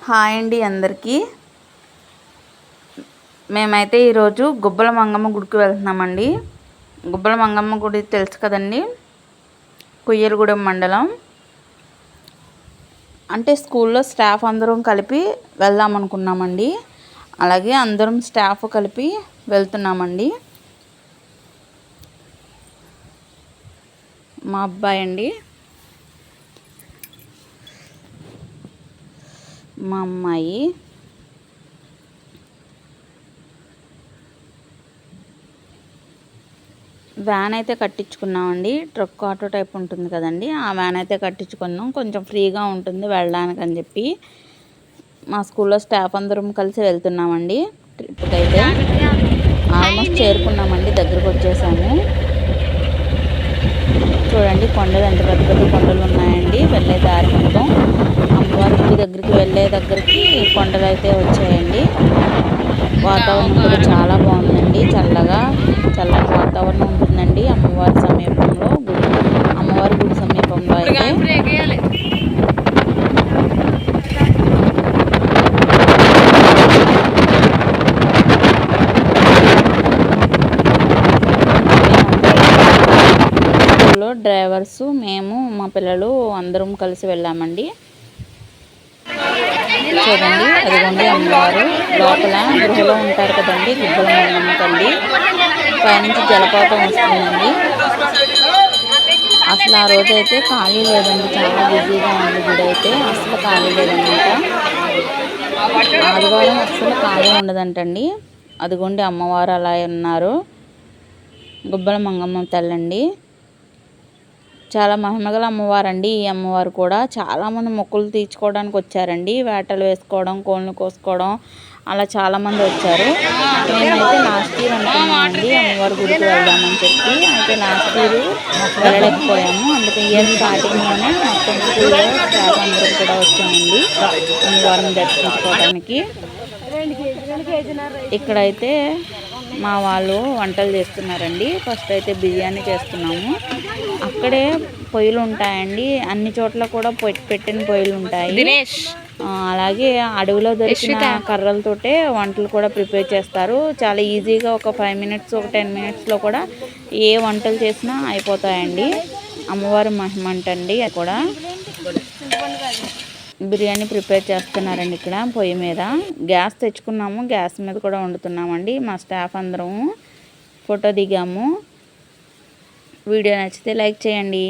Hi అండి అందరికీ. మేమైతే ఈరోజు గుబ్బల మంగమ్మ గుడికి వెళ్తున్నామండి. గుబ్బల మంగమ్మ గుడి తెలుసు కదండి, కొయ్యలగూడెం మండలం. అంటే స్కూల్లో స్టాఫ్ అందరం కలిపి వెళ్దాం అనుకున్నామండి. అలాగే అందరం స్టాఫ్ కలిపి వెళ్తున్నామండి. మా అబ్బాయి అండి, మా అమ్మాయి, వ్యాన్ అయితే కట్టించుకున్నామండి. ట్రక్ ఆటో టైప్ ఉంటుంది కదండి, ఆ వ్యాన్ అయితే కట్టించుకున్నాం. కొంచెం ఫ్రీగా ఉంటుంది వెళ్ళడానికి అని చెప్పి మా స్కూల్లో స్టాఫ్ అందరం కలిసి వెళ్తున్నామండి. ట్రిప్కి అయితే ఆల్మోస్ట్ చేరుకున్నామండి, దగ్గరకు వచ్చేసాము. చూడండి కొండలు ఎంత పెద్ద పెద్ద కొండలు ఉన్నాయండి. వెళ్ళే దారి మొత్తం అమ్మవారి గుడి దగ్గరికి వెళ్ళే దగ్గరికి కొండలు అయితే వచ్చాయండి. వాతావరణం కూడా చాలా బాగుందండి, చల్లగా చల్లగా వాతావరణం ఉంటుందండి అమ్మవారి సమీపంలో. అమ్మవారి గుడి సమీపంలో అయితే డ్రైవర్స్, మేము, మా పిల్లలు అందరం కలిసి వెళ్ళామండి. చూడండి అదిగోండి అమ్మవారు లోపల గృహలో ఉంటారు కదండి, గుబ్బల మంగమ్మ తల్లి. పైనుంచి జలపాతం వస్తుందండి. అసలు ఆ రోజు అయితే ఖాళీ లేదండి, చాలా బిజీగా ఉంది గుడి అయితే. అసలు ఖాళీ లేదన్నమాట. ఆదివారం అసలు ఖాళీ ఉండదంటండి. అదిగోండి అమ్మవారు అలా ఉన్నారు, గుబ్బల మంగమ్మ తల్లి అండి. చాలా మహిమగల అమ్మవారండి ఈ అమ్మవారు కూడా. చాలామంది మొక్కులు తీర్చుకోవడానికి వచ్చారండి. వేటలు వేసుకోవడం, కోళ్ళను కోసుకోవడం, అలా చాలామంది వచ్చారు. మేమైతే లాస్ట్ ఇయర్ అనుకున్నామండి అమ్మవారి గుడికి వెళ్దామని చెప్పి. అయితే లాస్ట్ ఇయర్ వెళ్ళలేకపోయాము. అందుకే ఇయర్ స్టార్టింగ్లోనే మొత్తం స్కూల్లో స్టాఫ్ అందరం కూడా వచ్చామండి అమ్మవారిని దర్శించుకోవడానికి. ఇక్కడైతే మా వాళ్ళు వంటలు చేస్తున్నారండి. ఫస్ట్ అయితే బిర్యానీ చేస్తున్నాము. అక్కడే పొయ్యిలు ఉంటాయండి, అన్ని చోట్ల కూడా పెట్టిన పొయ్యిలు ఉంటాయి. అలాగే అడవిలో దొరికిన కర్రలతోటే వంటలు కూడా ప్రిపేర్ చేస్తారు. చాలా ఈజీగా ఒక 5 minutes, ఒక 10 minutesలో కూడా ఏ వంటలు చేసినా అయిపోతాయండి. అమ్మవారి మహిమ అంటండి. అది కూడా బిర్యానీ ప్రిపేర్ చేస్తున్నారండి ఇక్కడ పొయ్యి మీద. గ్యాస్ తెచ్చుకున్నాము, గ్యాస్ మీద కూడా వండుతున్నామండి. మా స్టాఫ్ అందరము ఫోటో దిగాము. వీడియో నచ్చితే లైక్ చేయండి.